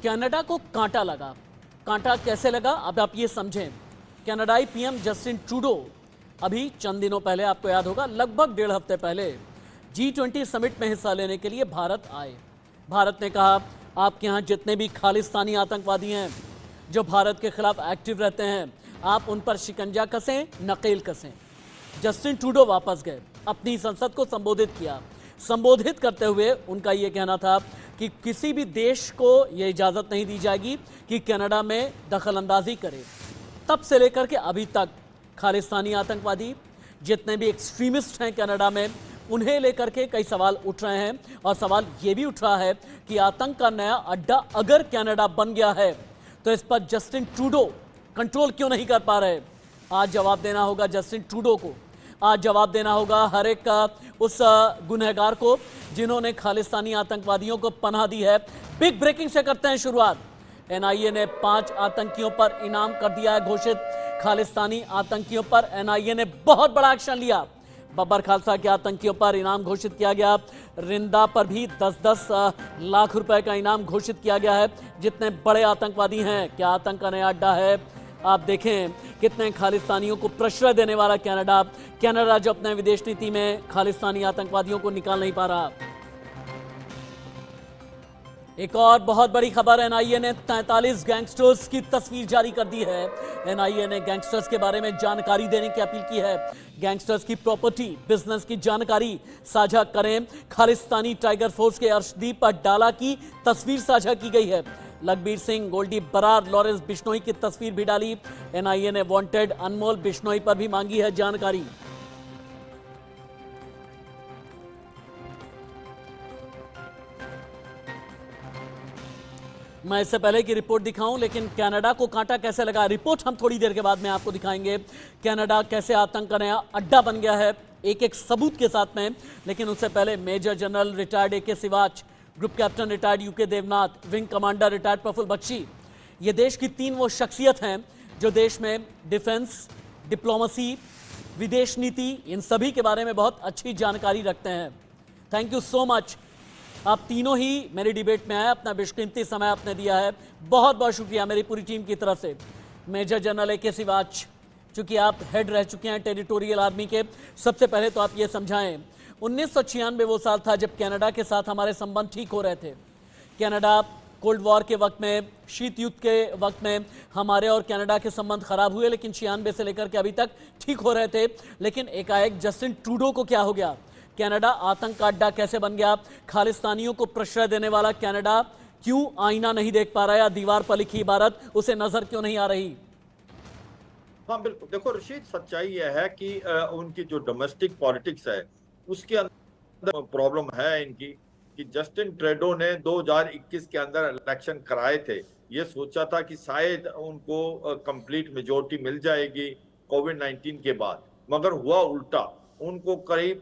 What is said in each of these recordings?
Canada को कांटा लगा। कांटा कैसे लगा अब आप ये समझें। कनाडाई पीएम जस्टिन ट्रूडो अभी चंद दिनों पहले, आपको याद होगा, लगभग 1.5 हफ्ते पहले G20 समिट में हिस्सा लेने के लिए भारत आए। भारत ने कहा आपके यहाँ जितने भी खालिस्तानी आतंकवादी हैं जो भारत के खिलाफ एक्टिव रहते हैं, आप उन पर शिकंजा कसें, नकेल कसें। जस्टिन ट्रूडो वापस गए, अपनी संसद को संबोधित किया। संबोधित करते हुए उनका यह कहना था कि किसी भी देश को यह इजाज़त नहीं दी जाएगी कि कनाडा में दखलंदाजी करे। तब से लेकर के अभी तक खालिस्तानी आतंकवादी, जितने भी एक्सट्रीमिस्ट हैं कनाडा में, उन्हें लेकर के कई सवाल उठ रहे हैं। और सवाल ये भी उठ रहा है कि आतंक का नया अड्डा अगर कनाडा बन गया है तो इस पर जस्टिन ट्रूडो कंट्रोल क्यों नहीं कर पा रहे। आज जवाब देना होगा जस्टिन ट्रूडो को। आज जवाब देना होगा हर एक उस गुनहगार को जिन्होंने खालिस्तानी आतंकवादियों को पनाह दी है। बिग ब्रेकिंग से करते हैं शुरुआत। एनआईए ने 5 आतंकियों पर इनाम कर दिया है घोषित। खालिस्तानी आतंकियों पर एनआईए ने बहुत बड़ा एक्शन लिया। बब्बर खालसा के आतंकियों पर इनाम घोषित किया गया। रिंदा पर भी 10-10 लाख रुपए का इनाम घोषित किया गया है। जितने बड़े आतंकवादी हैं, क्या आतंक का नया अड्डा है। आप देखें कितने खालिस्तानियों को प्रश्रय देने वाला कनाडा जो अपने विदेश नीति में खालिस्तानी आतंकवादियों को निकाल नहीं पा रहा। एक और बहुत बड़ी खबर, एनआईए ने 43 गैंगस्टर्स की तस्वीर जारी कर दी है। एनआईए ने गैंगस्टर्स के बारे में जानकारी देने की अपील की है। गैंगस्टर्स की प्रॉपर्टी, बिजनेस की जानकारी साझा करें। खालिस्तानी टाइगर फोर्स के अर्शदीप डाला की तस्वीर साझा की गई है। लखबीर सिंह, गोल्डी बरार, लॉरेंस बिश्नोई की तस्वीर भी डाली। एनआईए ने वांटेड अनमोल बिश्नोई पर भी मांगी है जानकारी। मैं इससे पहले की रिपोर्ट दिखाऊं, लेकिन कनाडा को कांटा कैसे लगा, रिपोर्ट हम थोड़ी देर के बाद में आपको दिखाएंगे। कनाडा कैसे आतंक का नया अड्डा बन गया है, एक एक सबूत के साथ में। लेकिन उससे पहले major general retired AK Siwach, group captain retired UK Devnath, wing commander retired Prafull Bakshi, ये देश की 3 वो शख्सियत हैं जो देश में डिफेंस, डिप्लोमेसी, विदेश नीति, इन सभी के बारे में बहुत अच्छी जानकारी रखते हैं। Thank you so much. आप तीनों ही मेरी डिबेट में आए, अपना बेशकीमती समय आपने दिया है, बहुत बहुत शुक्रिया मेरी पूरी टीम की तरफ से। मेजर जनरल AK सिवाच, चूंकि आप हेड रह चुके हैं टेरिटोरियल आर्मी के, सबसे पहले तो आप ये समझाएं 1996 वो साल था जब कनाडा के साथ हमारे संबंध ठीक हो रहे थे। कनाडा कोल्ड वॉर के वक्त में, शीत युद्ध के वक्त में हमारे और कनाडा के संबंध खराब हुए, लेकिन 96 से लेकर के अभी तक ठीक हो रहे थे। लेकिन एकाएक जस्टिन ट्रूडो को क्या हो गया, कनाडा आतंक का अड्डा कैसे बन गया, खालिस्तानियों को प्रश्रय देने वाला कनाडा क्यों आईना नहीं देख पा रहा है, या दीवार पर लिखी इबारत उसे नजर क्यों नहीं आ रही। हाँ बिल्कुल, देखो रशीद, सच्चाई यह है कि उनकी जो डोमेस्टिक पॉलिटिक्स है उसके अंदर प्रॉब्लम है इनकी, कि जस्टिन ट्रूडो ने 2021 के अंदर इलेक्शन कराए थे। ये सोचा था कि शायद उनको कंप्लीट मेजोरिटी मिल जाएगी कोविड-19 के बाद, मगर हुआ उल्टा। उनको करीब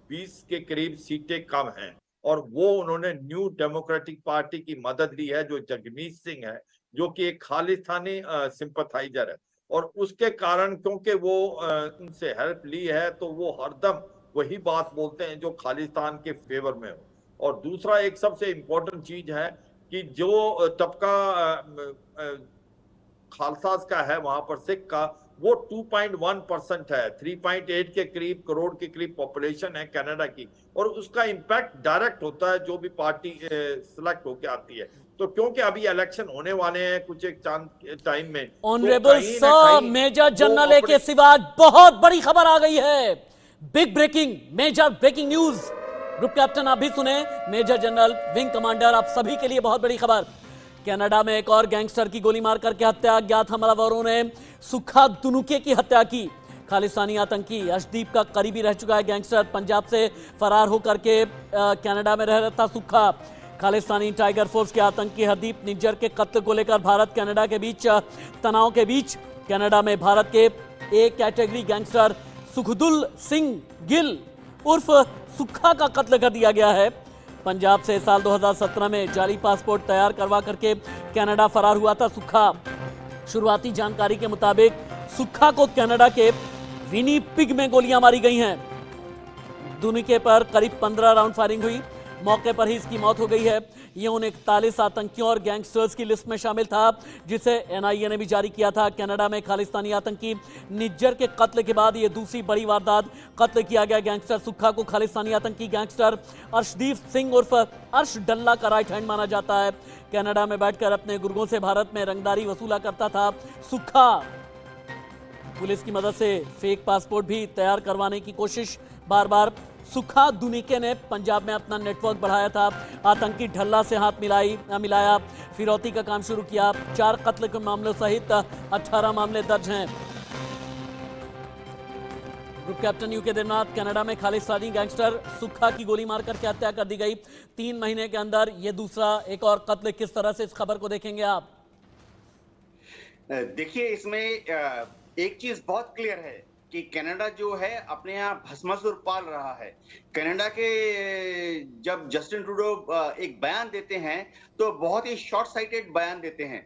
20 के करीब सीटें कम हैं, और वो उन्होंने न्यू डेमोक्रेटिक पार्टी की मदद ली है, जो जगमीत सिंह है, जो कि एक खालिस्तानी सिंपथाइजर है। और उसके कारण, क्योंकि वो उनसे हेल्प ली है, तो वो हरदम वही बात बोलते हैं जो खालिस्तान के फेवर में हो। और दूसरा एक सबसे इम्पोर्टेंट चीज है कि जो तबका खालसास का है वहां पर, सिख का, वो 2.1% है। 3.8 के करीब करोड़ के करीब पॉपुलेशन है कनाडा की, और उसका इम्पैक्ट डायरेक्ट होता है जो भी पार्टी सिलेक्ट होके आती है। तो क्योंकि अभी इलेक्शन होने वाले हैं कुछ एक टाइम में, honourable sir, major general AK Siwach, बहुत बड़ी खबर आ गई है। Big breaking, major breaking news. Group captain आप भी सुने, मेजर जनरल, विंग कमांडर, आप सभी के लिए बहुत बड़ी खबर। कनाडा में एक और गैंगस्टर की गोली मारकर के हत्या, अज्ञात हमलावरों ने सुखा दुनुके की हत्या की। खालिस्तानी आतंकी अर्शदीप का करीबी रह चुका है गैंगस्टर, पंजाब से फरार होकर के कनाडा में रह रहा था सुखा। खालिस्तानी टाइगर फोर्स के आतंकी हरदीप निज्जर के कत्ल को लेकर भारत कनाडा के बीच तनाव के बीच कनाडा में भारत के A category gangster Sukhdul Singh Gill उर्फ सुखा का कत्ल कर दिया गया है। पंजाब से साल 2017 में जाली पासपोर्ट तैयार करवा करके कनाडा फरार हुआ था सुखा। शुरुआती जानकारी के मुताबिक सुखा को कनाडा के विनीपिग में गोलियां मारी गई हैं। दुनिके पर करीब 15 राउंड फायरिंग हुई। मौके पर ही इसकी मौत हो गई है। ये उन 41 आतंकियों और गैंगस्टर्स की लिस्ट में शामिल था जिसे एनआईए ने भी जारी किया था। कनाडा में खालिस्तानी आतंकी निज्जर के कत्ल के बाद ये दूसरी बड़ी वारदात। कत्ल किया गया गैंगस्टर सुक्खा को खालिस्तानी आतंकी गैंगस्टर अर्शदीप सिंह उर्फ अर्श डल्ला का राइट हैंड माना जाता है। कनाडा में बैठकर अपने गुर्गों से भारत में रंगदारी वसूला करता था सुक्खा। पुलिस की मदद से फेक पासपोर्ट भी तैयार करवाने की कोशिश बार बार। सुक्खा दुनिके ने पंजाब में अपना नेटवर्क बढ़ाया था। आतंकी ढल्ला से हाथ मिलाया, फिरौती का काम शुरू किया। 4 कत्ल के मामलों सहित 18 मामले दर्ज हैं। Group captain UK Devnath, Canada में खालिस्तानी गैंगस्टर सुक्खा की गोली मारकर के हत्या कर दी गई। 3 महीने के अंदर यह दूसरा एक और कत्ल। किस तरह से इस खबर को देखेंगे आप? देखिए, इसमें एक चीज बहुत क्लियर है कि कनाडा जो है अपने यहाँ भस्मासुर पाल रहा है। कनाडा के जब जस्टिन ट्रूडो एक बयान देते हैं तो बहुत ही शॉर्ट साइटेड बयान देते हैं।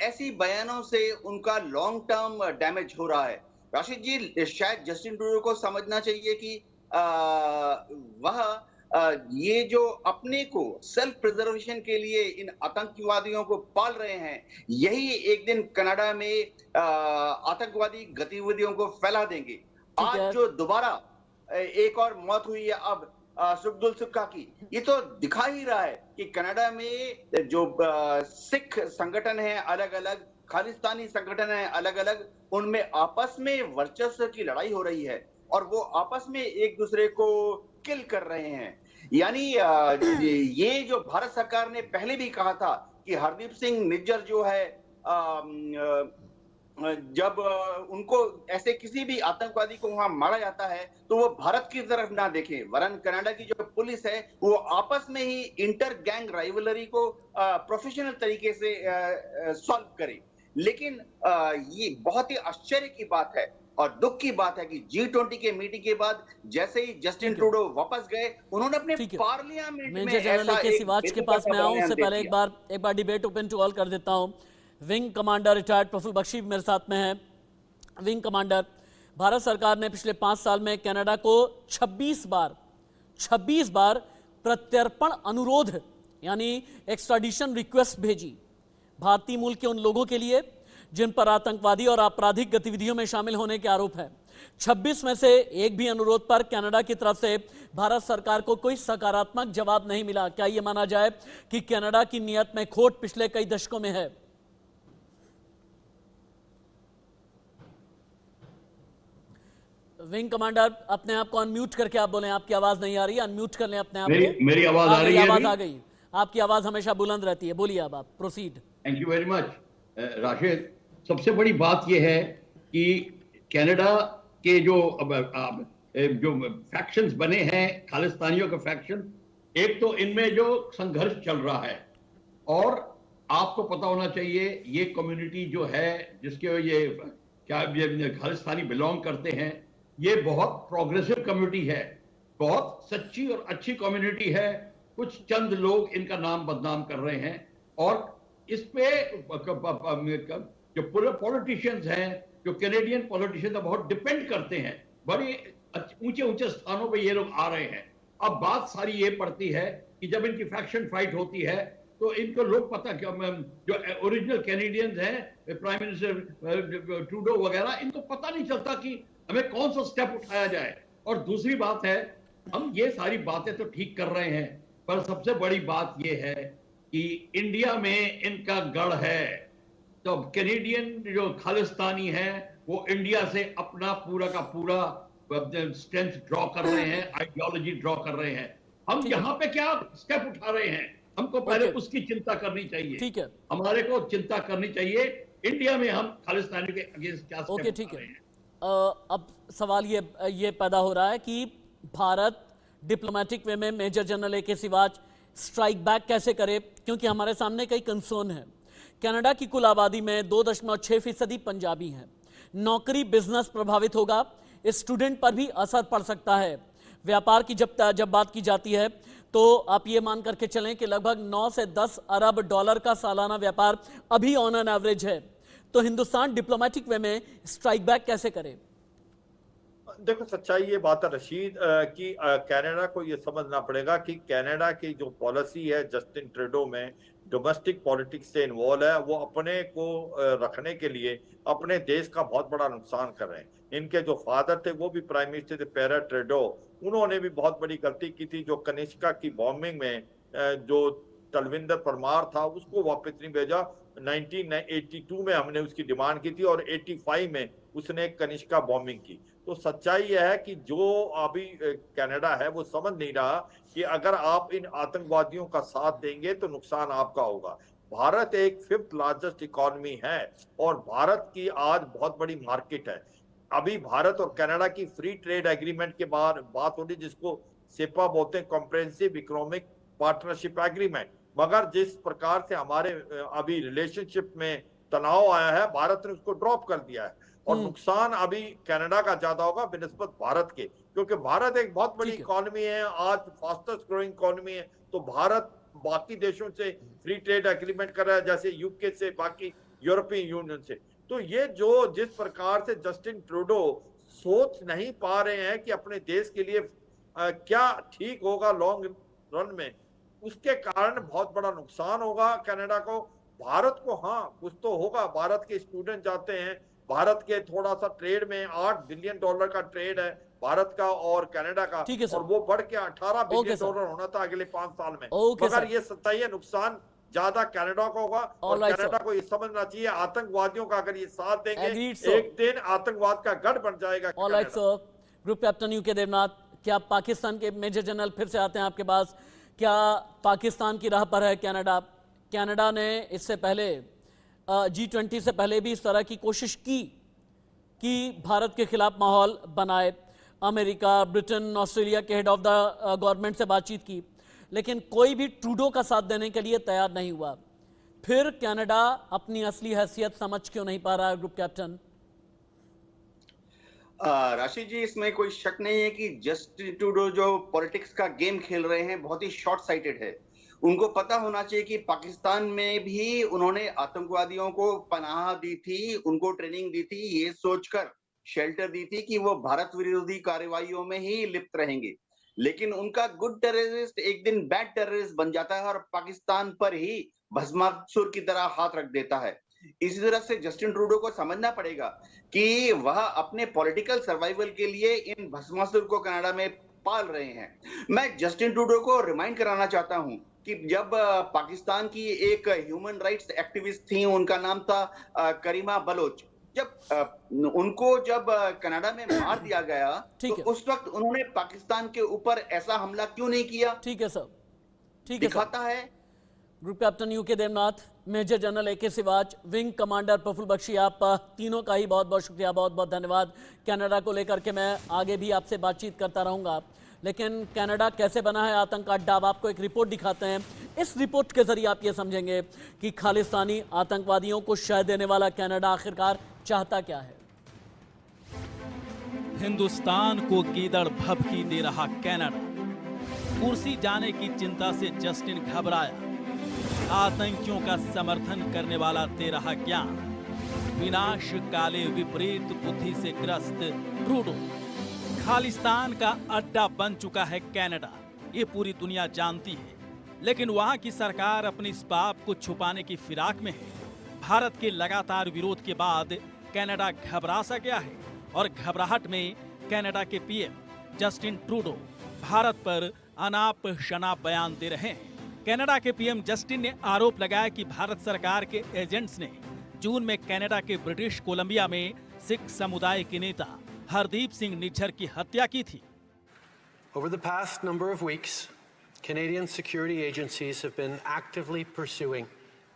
ऐसी बयानों से उनका लॉन्ग टर्म डैमेज हो रहा है। राशिद जी, शायद जस्टिन ट्रूडो को समझना चाहिए कि वह ये जो अपने को सेल्फ प्रिजर्वेशन के लिए इन आतंकवादियों को पाल रहे हैं, यही एक दिन कनाडा में आतंकवादी गतिविधियों को फैला देंगे। आज जो दोबारा एक और मौत हुई है अब सुखदुल सुक्खा की, ये तो दिखा ही रहा है कि कनाडा में जो सिख संगठन है अलग अलग, खालिस्तानी संगठन है अलग अलग, उनमें आपस में वर्चस्व की लड़ाई हो रही है और वो आपस में एक दूसरे को किल कर रहे हैं। यानी ये जो भारत सरकार ने पहले भी कहा था कि हरदीप सिंह निज्जर जो है जब उनको ऐसे किसी भी आतंकवादी को वहां मारा जाता है तो वो भारत की तरफ ना देखें, वरन कनाडा की जो पुलिस है वो आपस में ही इंटर गैंग राइवलरी को प्रोफेशनल तरीके से सॉल्व करे। लेकिन ये बहुत ही आश्चर्य की बात है और दुख की बात है कि G20 के मीटिंग के बाद जैसे ही जस्टिन ट्रूडो वापस गए, उन्होंने अपने पार्लियामेंट में मेजर जनरल के सिवाच के पास मैं आऊं उससे पहले एक बार डिबेट ओपन टू ऑल कर देता हूं। Wing commander retired Prafull Bakshi मेरे साथ में है। विंग कमांडर, भारत सरकार ने पिछले 5 साल में कनाडा को 26 बार प्रत्यर्पण अनुरोध यानी एक्स्ट्राडिशन रिक्वेस्ट भेजी भारतीय मूल के उन लोगों के लिए जिन पर आतंकवादी और आपराधिक गतिविधियों में शामिल होने के आरोप है। 26 में से एक भी अनुरोध पर कनाडा की तरफ से भारत सरकार को कोई सकारात्मक जवाब नहीं मिला। क्या यह माना जाए कि कनाडा की नीयत में खोट पिछले कई दशकों में है? विंग कमांडर, अपने आप को अनम्यूट करके आप बोलें, आपकी आवाज नहीं आ रही है, अनम्यूट कर लें अपने आप को। मेरी आवाज आ रही है? आवाज आ गई। आपकी आवाज हमेशा बुलंद रहती है, बोलिए अब आप proceed. Thank you very much Rashid. सबसे बड़ी बात यह है कि कनाडा के जो फैक्शंस बने हैं, खालिस्तानियों के फैक्शन, एक तो इनमें जो संघर्ष चल रहा है और आपको पता होना चाहिए ये कम्युनिटी जो है जिसके ये खालिस्तानी बिलोंग करते हैं, ये बहुत प्रोग्रेसिव कम्युनिटी है, बहुत सच्ची और अच्छी कम्युनिटी है। कुछ चंद लोग इनका नाम बदनाम कर रहे हैं और इस पे जो पूरे पॉलिटिशियंस हैं, जो कैनेडियन पॉलिटिशियंस बहुत डिपेंड करते हैं, बड़े ऊंचे ऊंचे स्थानों पे ये लोग आ रहे हैं। अब बात सारी ये पड़ती है कि जब इनकी फैक्शन फाइट होती है तो इनको लोग पता क्या, जो ओरिजिनल कैनेडियंस हैं, प्राइम मिनिस्टर ट्रूडो वगैरह, इनको पता नहीं चलता कि हमें कौन सा स्टेप उठाया जाए। और दूसरी बात है, हम ये सारी बातें तो ठीक कर रहे हैं, पर सबसे बड़ी बात ये है कि इंडिया में इनका गढ़ है। तो कैनेडियन जो खालिस्तानी हैं वो इंडिया से अपना पूरा का पूरा स्ट्रेंथ ड्रॉ कर रहे हैं, आइडियोलॉजी ड्रॉ कर रहे हैं। हम यहाँ पे क्या स्टेप उठा रहे हैं, हमको पहले उसकी चिंता करनी चाहिए। ठीक है, हमारे को चिंता करनी चाहिए इंडिया में हम खालिस्तानी के अगेंस्ट क्या स्टेप ठीक उठा है। रहे हैं। अब सवाल ये पैदा हो रहा है कि भारत डिप्लोमेटिक वे में मेजर जनरल ए के सिवाच स्ट्राइक बैक कैसे करे, क्योंकि हमारे सामने कई कंसर्न है। कनाडा की कुल आबादी में 2.6% पंजाबी हैं। नौकरी बिजनेस प्रभावित होगा, स्टूडेंट पर भी असर पड़ सकता है। व्यापार की जब बात की जाती है तो आप ये मान करके चलें कि लगभग 9 से 10 अरब डॉलर का सालाना व्यापार अभी ऑन एन एवरेज है। तो हिंदुस्तान डिप्लोमेटिक वे में स्ट्राइक बैक कैसे करे? देखो सच्चाई ये बात है रशीद कि कनाडा को ये समझना पड़ेगा कि कनाडा की जो पॉलिसी है जस्टिन ट्रूडो में डोमेस्टिक पॉलिटिक्स से इन्वॉल्व है, वो अपने को रखने के लिए अपने देश का बहुत बड़ा नुकसान कर रहे हैं। इनके जो फादर थे वो भी प्राइम मिनिस्टर थे, पैरा ट्रूडो, उन्होंने भी बहुत बड़ी गलती की थी। जो कनिष्का की बॉम्बिंग में जो तलविंदर परमार था उसको वापस नहीं भेजा। 1982 में हमने उसकी डिमांड की थी और 85 में उसने कनिष्का बॉम्बिंग की। तो सच्चाई यह है कि जो अभी कनाडा है वो समझ नहीं रहा कि अगर आप इन आतंकवादियों का साथ देंगे तो नुकसान आपका होगा। भारत एक 5th लार्जेस्ट इकोनॉमी है और भारत की आज बहुत बड़ी मार्केट है। अभी भारत और कनाडा की फ्री ट्रेड एग्रीमेंट के बाद बात हो रही, जिसको सेपा बोलते हैं, कॉम्प्रिहेंसिव इकोनॉमिक पार्टनरशिप एग्रीमेंट। मगर जिस प्रकार से हमारे अभी रिलेशनशिप में तनाव आया है, भारत ने उसको ड्रॉप कर दिया है और नुकसान अभी कनाडा का ज्यादा होगा बिनिस्बत भारत के, क्योंकि भारत एक बहुत बड़ी इकोनॉमी है, आज फास्टेस्ट ग्रोइंग इकोनॉमी है। तो भारत बाकी देशों से फ्री ट्रेड एग्रीमेंट कर रहा है, जैसे यूके से, बाकी यूरोपियन यूनियन से। तो ये जो जिस प्रकार से जस्टिन ट्रूडो सोच नहीं पा रहे हैं कि अपने देश के लिए क्या ठीक होगा लॉन्ग रन में, उसके कारण बहुत बड़ा नुकसान होगा कनाडा को। भारत को हाँ कुछ तो होगा, भारत के स्टूडेंट जाते हैं, भारत के थोड़ा सा ट्रेड में $8 बिलियन का ट्रेड है भारत का और कनाडा का, और वो बढ़ के $18 बिलियन होना था अगले 5 साल में। मगर ये सच्चाई है, नुकसान ज्यादा कनाडा को होगा और कनाडा को ये समझना चाहिए आतंकवादियों का अगर ये साथ देंगे एक दिन आतंकवाद का गढ़ बन जाएगा। ग्रुप कैप्टन यूके देवनाथ, क्या पाकिस्तान के मेजर जनरल फिर से आते हैं आपके पास, क्या पाकिस्तान की राह पर है कनाडा? कनाडा ने इससे पहले G20 से पहले भी इस तरह की कोशिश की कि भारत के खिलाफ माहौल बनाए। अमेरिका, ब्रिटेन, ऑस्ट्रेलिया के हेड ऑफ द गवर्नमेंट से बातचीत की, लेकिन कोई भी ट्रूडो का साथ देने के लिए तैयार नहीं हुआ। फिर कनाडा अपनी असली हैसियत समझ क्यों नहीं पा रहा है ग्रुप कैप्टन? राशि जी, इसमें कोई शक नहीं है कि जस्टिन ट्रूडो जो पॉलिटिक्स का गेम खेल रहे हैं बहुत ही शॉर्ट साइटेड है। उनको पता होना चाहिए कि पाकिस्तान में भी उन्होंने आतंकवादियों को पनाह दी थी, उनको ट्रेनिंग दी थी, ये सोचकर शेल्टर दी थी कि वो भारत विरोधी कार्रवाइयों में ही लिप्त रहेंगे। लेकिन उनका गुड टेररिस्ट एक दिन बैड टेररिस्ट बन जाता है और पाकिस्तान पर ही भस्मासुर की तरह हाथ रख देता है। इसी तरह से जस्टिन ट्रूडो को समझना पड़ेगा कि वह अपने पॉलिटिकल सर्वाइवल के लिए इन भस्मासुर को कनाडा में पाल रहे हैं। मैं जस्टिन ट्रूडो को रिमाइंड कराना चाहता हूं कि जब पाकिस्तान की एक ह्यूमन राइट्स एक्टिविस्ट थी, उनका नाम था करीमा बलोच, जब उनको कनाडा में मार दिया गया तो उस वक्त उन्होंने पाकिस्तान के ऊपर ऐसा हमला क्यों नहीं किया? ठीक है सर, ठीक है, दिखाता है। Group captain UK Devnath, major general AK Siwach, wing commander Prafull Bakshi, आप तीनों का ही बहुत बहुत शुक्रिया, बहुत बहुत धन्यवाद। कनाडा को लेकर के मैं आगे भी आपसे बातचीत करता रहूंगा, लेकिन कनाडा कैसे बना है आतंक का अड्डा, आपको एक रिपोर्ट दिखाते हैं। इस रिपोर्ट के जरिए आप ये समझेंगे कि खालिस्तानी आतंकवादियों को शह देने वाला कनाडा आखिरकार चाहता क्या है। हिंदुस्तान को गीदड़ भभकी दे रहा कनाडा, कुर्सी जाने की चिंता से जस्टिन घबराया, आतंकियों का समर्थन करने वाला दे रहा ज्ञान, विनाश काले विपरीत बुद्धि से ग्रस्त ट्रूडो। खालिस्तान का अड्डा बन चुका है कनाडा, ये पूरी दुनिया जानती है, लेकिन वहां की सरकार अपनी इस पाप को छुपाने की फिराक में है। भारत के लगातार विरोध के बाद कनाडा घबरा सा गया है और घबराहट में कनाडा के PM जस्टिन ट्रूडो भारत पर अनाप शनाप बयान दे रहे हैं। कनाडा के PM जस्टिन ने आरोप लगाया कि भारत सरकार के एजेंट्स ने जून में कनाडा के ब्रिटिश कोलंबिया में सिख समुदाय के नेता हरदीप सिंह निज्जर की हत्या की थी। Over the past number of weeks, Canadian security agencies have been actively pursuing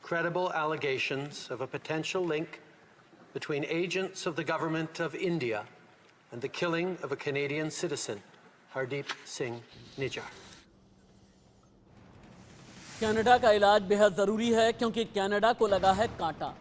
credible allegations of a potential link between agents of the government of India and the killing of a Canadian citizen, Hardeep Singh Nijjar. Canada का इलाज बेहद जरूरी है क्योंकि Canada को लगा है कांटा।